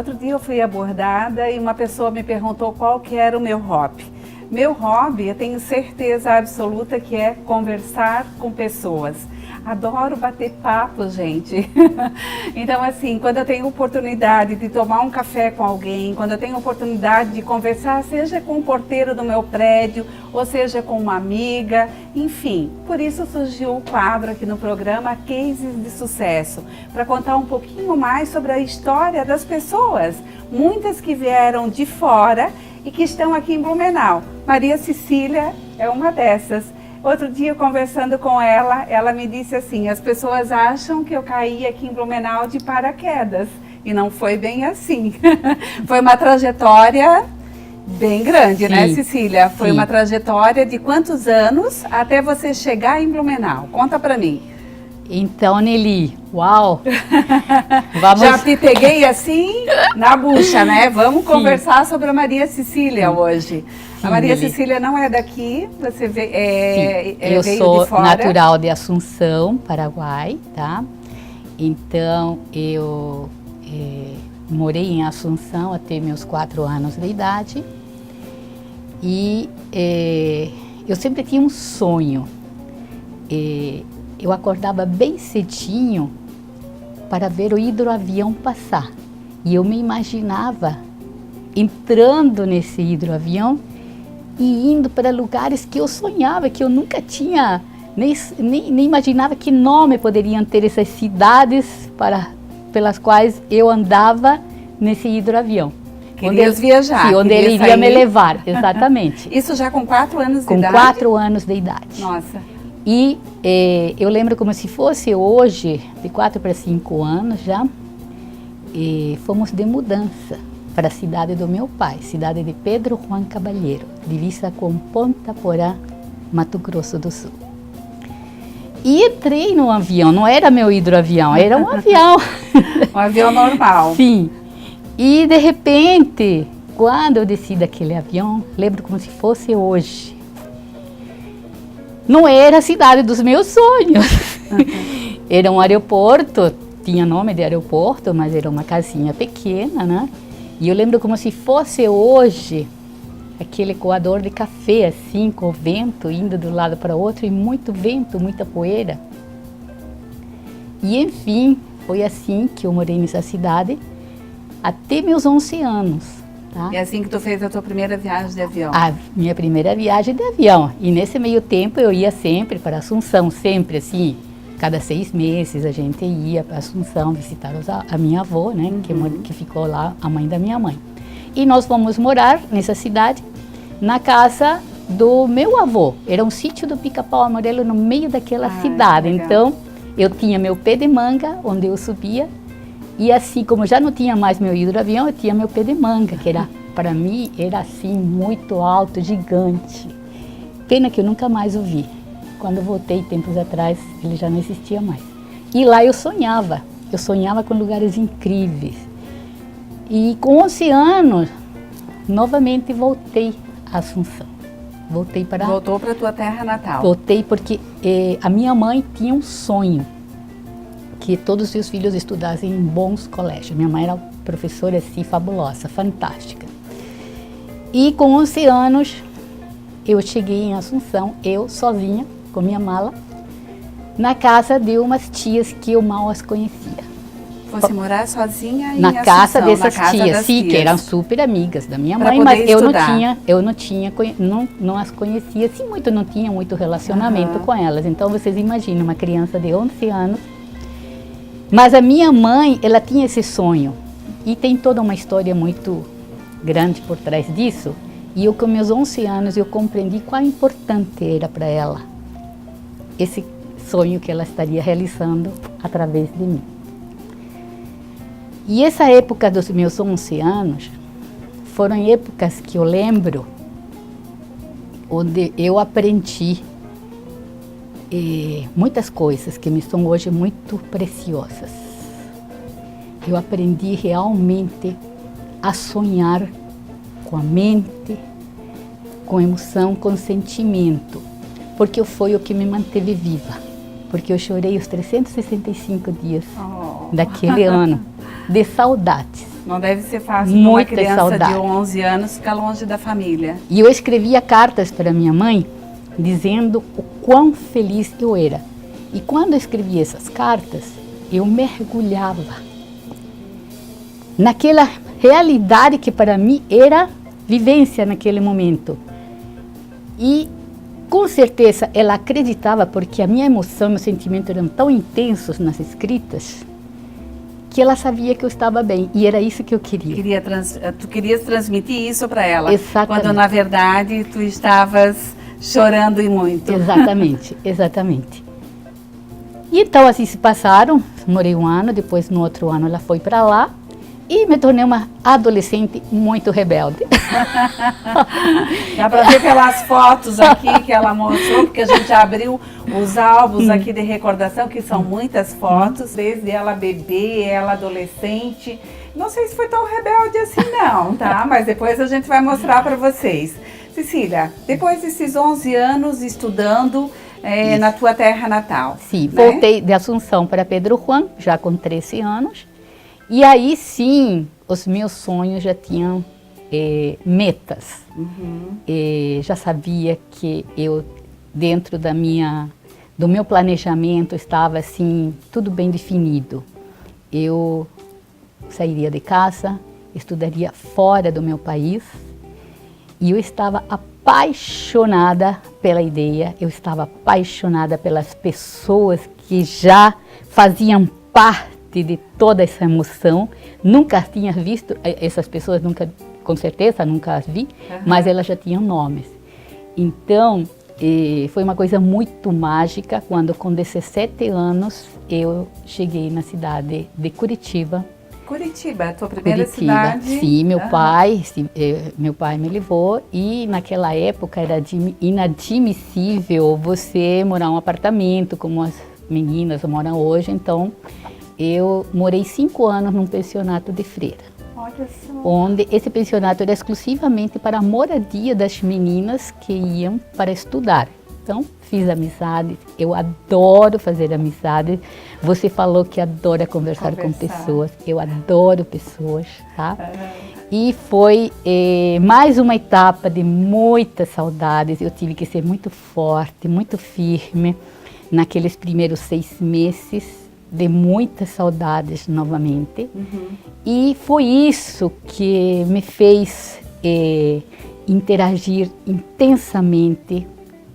Outro dia eu fui abordada e uma pessoa me perguntou qual que era o meu hobby. Meu hobby, eu tenho certeza absoluta que é conversar com pessoas. Adoro bater papo, gente. Então, assim, quando eu tenho oportunidade de tomar um café com alguém, quando eu tenho oportunidade de conversar, seja com o porteiro do meu prédio, ou seja com uma amiga, enfim. Por isso surgiu o quadro aqui no programa Cases de Sucesso, para contar um pouquinho mais sobre a história das pessoas, muitas que vieram de fora e que estão aqui em Blumenau. Maria Cecília é uma dessas. Outro dia, conversando com ela, ela me disse assim, as pessoas acham que eu caí aqui em Blumenau de paraquedas. E não foi bem assim. Foi uma trajetória bem grande, sim, né, Cecília? Foi sim, uma trajetória de quantos anos até você chegar em Blumenau? Conta pra mim. Então, Nelly, uau! Vamos... Já te peguei assim na bucha, né? Vamos conversar sobre a Maria Cecília hoje. Sim, a Maria Cecília não é daqui, você eu veio sou de fora. Natural de Assunção, Paraguai, tá? Então, eu morei em Assunção até meus 4 anos de idade e eu sempre tinha um sonho. Eu acordava bem cedinho para ver o hidroavião passar. E eu me imaginava entrando nesse hidroavião e indo para lugares que eu sonhava, que eu nunca tinha, nem imaginava que nome poderiam ter essas cidades pelas quais eu andava nesse hidroavião. Querias viajar. Sim, onde ele iria me levar, exatamente. Isso já com 4 anos de idade? Com 4 anos de idade. Nossa. E eu lembro como se fosse hoje, de 4 para 5 anos já, fomos de mudança para a cidade do meu pai, cidade de Pedro Juan Cabalheiro, divisa com Ponta Porã, Mato Grosso do Sul. E entrei no avião, não era meu hidroavião, era um avião. Um avião normal. Sim. E de repente, quando eu desci daquele avião, lembro como se fosse hoje. Não era a cidade dos meus sonhos. Era um aeroporto, tinha nome de aeroporto, mas era uma casinha pequena, né? E eu lembro como se fosse hoje, aquele coador de café, assim, com o vento, indo de um lado para o outro, e muito vento, muita poeira. E, enfim, foi assim que eu morei nessa cidade, até meus 11 anos. Tá? E assim que tu fez a tua primeira viagem de avião? A minha primeira viagem de avião. E nesse meio tempo eu ia sempre para Assunção, sempre assim, cada 6 meses a gente ia para Assunção visitar a minha avó, né, que ficou lá, a mãe da minha mãe. E nós fomos morar nessa cidade, na casa do meu avô. Era um sítio do Pica-Pau Amarelo no meio daquela cidade. Então eu tinha meu pé de manga, onde eu subia. E assim, como já não tinha mais meu hidroavião, eu tinha meu pé de manga, que era, para mim, era assim, muito alto, gigante. Pena que eu nunca mais o vi. Quando eu voltei, tempos atrás, ele já não existia mais. E lá eu sonhava com lugares incríveis. E com 11 anos, novamente voltei a Assunção. Voltou para a tua terra natal? Voltei porque a minha mãe tinha um sonho, que todos os seus filhos estudassem em bons colégios. Minha mãe era uma professora assim, fabulosa, fantástica. E com 11 anos, eu cheguei em Assunção, eu sozinha, com minha mala, na casa de umas tias que eu mal as conhecia. Você morar sozinha em na Assunção, casa dessas na casa tias, das sim, tias. que eram super amigas da minha Pra mãe, poder mas estudar. não as conhecia, assim, não tinha muito relacionamento com elas. Então vocês imaginam uma criança de 11 anos. Mas a minha mãe, ela tinha esse sonho, e tem toda uma história muito grande por trás disso, e eu com meus 11 anos eu compreendi quão importante era para ela esse sonho que ela estaria realizando através de mim. E essa época dos meus 11 anos, foram épocas que eu lembro, onde eu aprendi muitas coisas que me são hoje muito preciosas. Eu aprendi realmente a sonhar com a mente, com emoção, com sentimento, porque foi o que me manteve viva, porque eu chorei os 365 dias daquele ano, de saudades. Não deve ser fácil para uma Muita criança saudade. de 11 anos ficar longe da família. E eu escrevia cartas para minha mãe dizendo o quão feliz eu era. E quando eu escrevia essas cartas, eu mergulhava naquela realidade que para mim era vivência naquele momento. E com certeza ela acreditava, porque a minha emoção e meu sentimento eram tão intensos nas escritas, que ela sabia que eu estava bem, e era isso que eu queria. Tu querias transmitir isso para ela. Exatamente. Quando na verdade tu estavas chorando e muito. Exatamente, exatamente. E então assim se passaram, morei um ano, depois no outro ano ela foi para lá, e me tornei uma adolescente muito rebelde. Dá para ver pelas fotos aqui que ela mostrou, porque a gente abriu os álbuns aqui de recordação, que são muitas fotos, desde ela bebê, ela adolescente. Não sei se foi tão rebelde assim não, tá? Mas depois a gente vai mostrar para vocês. Cecília, depois desses 11 anos estudando na tua terra natal. Sim, né? Voltei de Assunção para Pedro Juan, já com 13 anos. E aí sim, os meus sonhos já tinham metas. Já sabia que eu, dentro do meu planejamento, estava assim, tudo bem definido. Eu sairia de casa, estudaria fora do meu país, e eu estava apaixonada pela ideia, eu estava apaixonada pelas pessoas que já faziam parte de toda essa emoção. Nunca tinha visto essas pessoas, com certeza nunca as vi, mas elas já tinham nomes. Então, foi uma coisa muito mágica quando com 17 anos eu cheguei na cidade de Curitiba. Curitiba, a tua primeira cidade? Sim, meu pai me levou, e naquela época era inadmissível você morar em um apartamento como as meninas moram hoje. Então eu morei 5 anos num pensionato de freira. Olha só. Onde esse pensionato era exclusivamente para a moradia das meninas que iam para estudar. Então, fiz amizades, eu adoro fazer amizades. Você falou que adora conversar com pessoas, eu adoro pessoas, tá? E foi mais uma etapa de muitas saudades. Eu tive que ser muito forte, muito firme naqueles primeiros 6 meses. De muitas saudades novamente. E foi isso que me fez interagir intensamente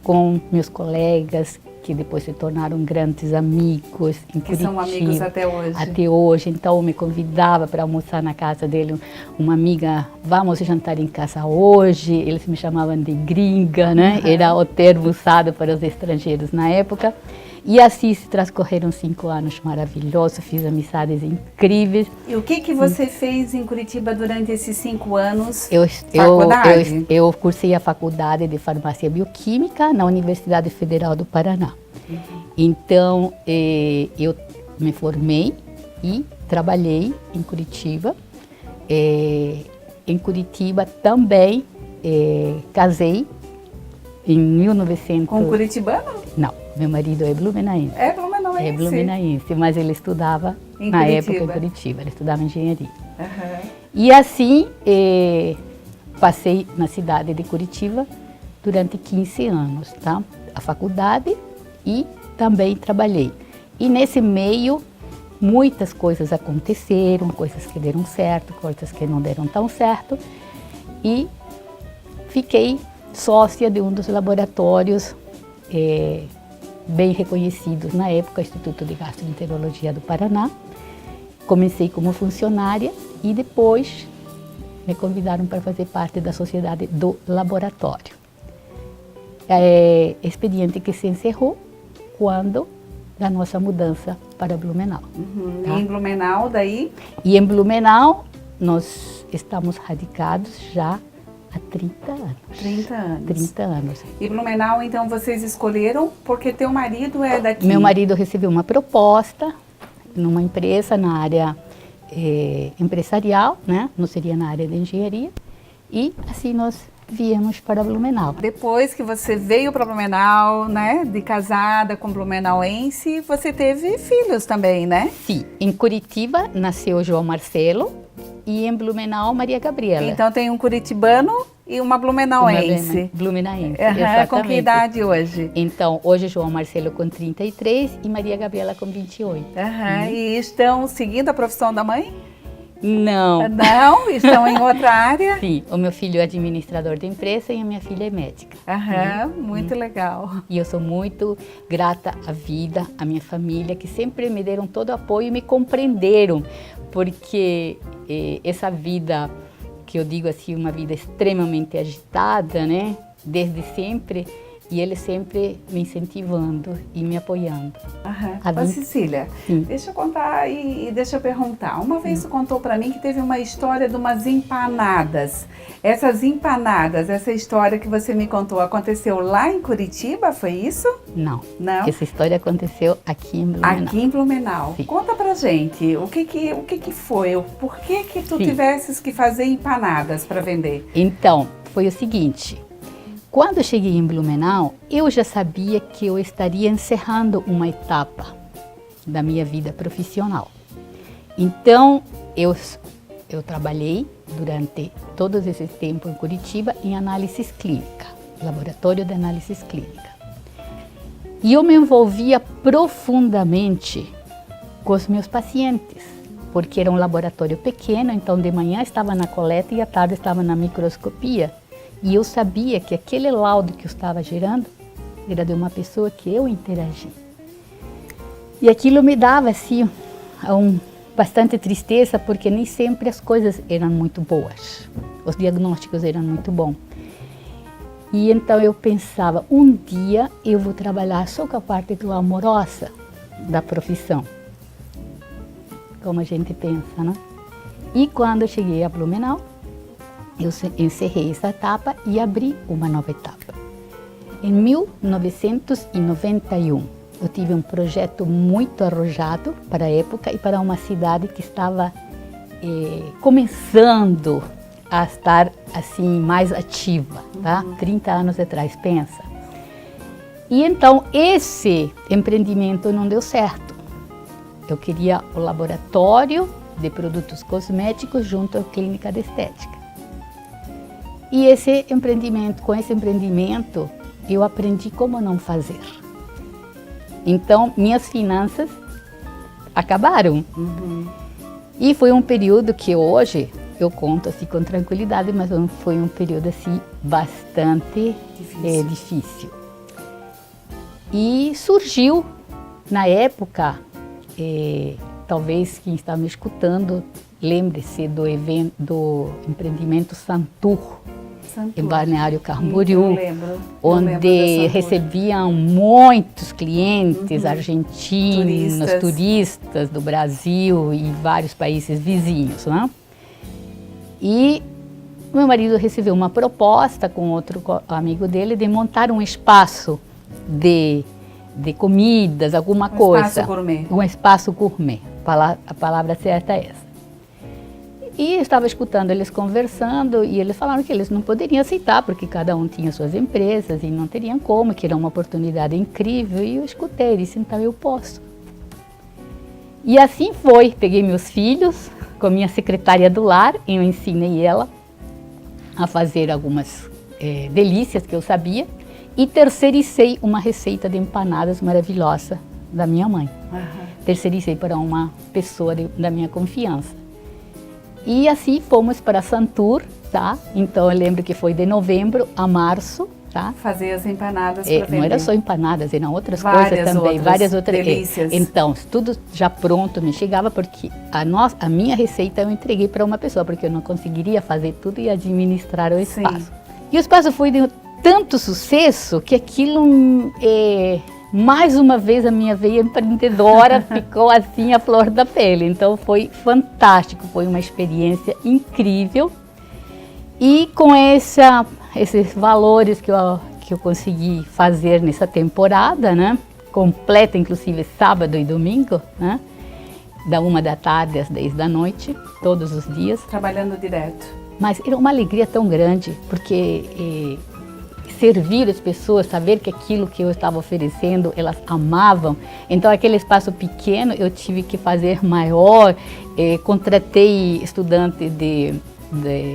com meus colegas, que depois se tornaram grandes amigos em Curitiba. Que são amigos até hoje. Até hoje. Então, me convidava para almoçar na casa dele. Uma amiga, vamos jantar em casa hoje. Eles me chamavam de gringa, né? Era o termo usado para os estrangeiros na época. E assim se transcorreram 5 anos maravilhosos, fiz amizades incríveis. E o que você fez em Curitiba durante esses 5 anos? Eu cursei a faculdade de farmácia bioquímica na Universidade Federal do Paraná. Então, eu me formei e trabalhei em Curitiba. Em Curitiba também casei em 1900... Com curitibano? Não, meu marido é blumenaense. É blumenaense? É blumenaense, mas ele estudava na época em Curitiba, ele estudava engenharia. E assim, passei na cidade de Curitiba durante 15 anos, tá? A faculdade e também trabalhei. E nesse meio, muitas coisas aconteceram, coisas que deram certo, coisas que não deram tão certo. E fiquei sócia de um dos laboratórios bem reconhecidos na época, Instituto de Gastroenterologia do Paraná. Comecei como funcionária e depois me convidaram para fazer parte da sociedade do laboratório. Expediente que se encerrou quando da nossa mudança para Blumenau. Tá? E em Blumenau daí? E em Blumenau nós estamos radicados já há 30 anos. 30 anos. 30 anos. E Blumenau, então, vocês escolheram porque teu marido é daqui? Meu marido recebeu uma proposta numa empresa na área empresarial, né? Não seria na área de engenharia. E assim nós viemos para Blumenau. Depois que você veio para Blumenau, né? De casada com blumenauense, você teve filhos também, né? Sim. Em Curitiba nasceu João Marcelo e em Blumenau, Maria Gabriela. Então tem um curitibano e uma blumenauense. Blumenauense, Uhum. exatamente. Com que idade hoje? Então, hoje João Marcelo com 33 e Maria Gabriela com 28. Uhum. E estão seguindo a profissão da mãe? Não. Não? Estão em outra área? Sim, o meu filho é administrador de empresa e a minha filha é médica. Muito legal. E eu sou muito grata à vida, à minha família, que sempre me deram todo o apoio e me compreenderam, porque essa vida, que eu digo assim, uma vida extremamente agitada, né, desde sempre, e ele sempre me incentivando e me apoiando. Ô, Cecília, deixa eu contar e deixa eu perguntar. Uma vez você contou para mim que teve uma história de umas empanadas. Essas empanadas, essa história que você me contou, aconteceu lá em Curitiba, foi isso? Não. Não? Essa história aconteceu aqui em Blumenau. Aqui em Blumenau. Sim. Conta pra gente, o que foi? Por que tu tivesses que fazer empanadas para vender? Então, foi o seguinte. Quando eu cheguei em Blumenau, eu já sabia que eu estaria encerrando uma etapa da minha vida profissional. Então, eu trabalhei durante todo esse tempo em Curitiba em análises clínica, laboratório de análises clínica. E eu me envolvia profundamente com os meus pacientes, porque era um laboratório pequeno, então de manhã estava na coleta e à tarde estava na microscopia. E eu sabia que aquele laudo que eu estava gerando era de uma pessoa que eu interagi. E aquilo me dava, assim, bastante tristeza, porque nem sempre as coisas eram muito boas. Os diagnósticos eram muito bons. E então eu pensava, um dia eu vou trabalhar só com a parte amorosa da profissão. Como a gente pensa, né? E quando eu cheguei a Blumenau, eu encerrei essa etapa e abri uma nova etapa. Em 1991, eu tive um projeto muito arrojado para a época e para uma cidade que estava começando a estar assim mais ativa, tá? 30 anos atrás, pensa. E então esse empreendimento não deu certo. Eu queria o laboratório de produtos cosméticos junto à clínica de estética. E com esse empreendimento, eu aprendi como não fazer. Então, minhas finanças acabaram. E foi um período que hoje eu conto assim com tranquilidade, mas foi um período assim bastante difícil. E surgiu, na época, talvez quem está me escutando lembre-se do empreendimento Santur, em Balneário Camboriú, onde recebiam muitos clientes argentinos, turistas do Brasil e vários países vizinhos, né? E meu marido recebeu uma proposta com outro amigo dele de montar um espaço de comidas, alguma coisa. Espaço gourmet. Um espaço gourmet, a palavra certa é essa. E eu estava escutando eles conversando e eles falaram que eles não poderiam aceitar porque cada um tinha suas empresas e não teriam como, que era uma oportunidade incrível. E eu escutei, disse, então eu posso. E assim foi, peguei meus filhos com a minha secretária do lar e eu ensinei ela a fazer algumas delícias que eu sabia e terceirizei uma receita de empanadas maravilhosa da minha mãe. Terceirizei para uma pessoa da minha confiança. E assim fomos para Santur, tá? Então eu lembro que foi de novembro a março, tá? Fazer as empanadas para vender. Não era só empanadas, eram outras coisas também, várias outras delícias. Então, tudo já pronto me chegava, porque a minha receita eu entreguei para uma pessoa, porque eu não conseguiria fazer tudo e administrar o espaço. E o espaço foi de tanto sucesso que aquilo mais uma vez a minha veia empreendedora ficou assim à flor da pele. Então foi fantástico, foi uma experiência incrível. E com esses valores que eu consegui fazer nessa temporada, né? Completa, inclusive sábado e domingo, né? Da 1 da tarde às 10 da noite, todos os dias. Trabalhando direto. Mas era uma alegria tão grande, porque servir as pessoas, saber que aquilo que eu estava oferecendo, elas amavam. Então, aquele espaço pequeno eu tive que fazer maior. Contratei estudante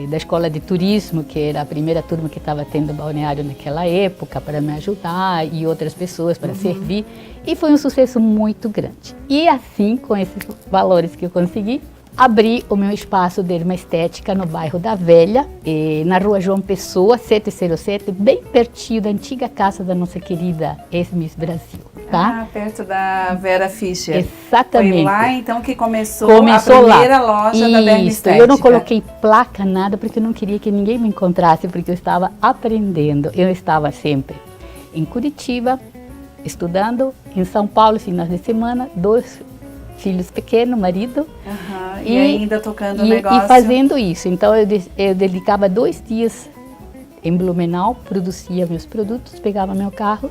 da escola de turismo, que era a primeira turma que estava tendo balneário naquela época, para me ajudar, e outras pessoas para servir. E foi um sucesso muito grande. E assim, com esses valores que eu consegui, abri o meu espaço de dermoestética no bairro da Velha, na rua João Pessoa, 707, bem pertinho da antiga casa da nossa querida ex-Miss Brasil, tá? Ah, perto da Vera Fischer. Exatamente. Foi lá então que começou a primeira loja da dermoestética. Eu não coloquei placa, nada, porque eu não queria que ninguém me encontrasse, porque eu estava aprendendo. Eu estava sempre em Curitiba, estudando, em São Paulo, finais de semana, 2 filhos pequenos, marido. E ainda tocando o negócio. E fazendo isso. Então, eu dedicava 2 dias em Blumenau, produzia meus produtos, pegava meu carro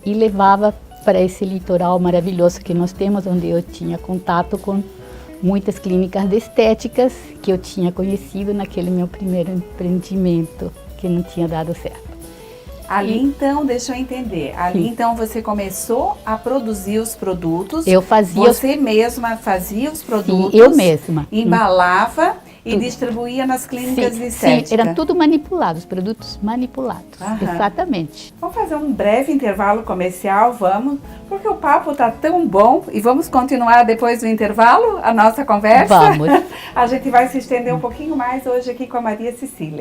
e levava para esse litoral maravilhoso que nós temos, onde eu tinha contato com muitas clínicas de estéticas que eu tinha conhecido naquele meu primeiro empreendimento, que não tinha dado certo. Ali então, deixa eu entender, ali então você começou a produzir os produtos. Eu fazia. Você mesma fazia os produtos. Sim, eu mesma. Embalava e distribuía nas clínicas de estética. Sim, eram tudo manipulados, produtos manipulados. Exatamente. Vamos fazer um breve intervalo comercial, vamos, porque o papo tá tão bom e vamos continuar depois do intervalo a nossa conversa? Vamos. A gente vai se estender um pouquinho mais hoje aqui com a Maria Cecília.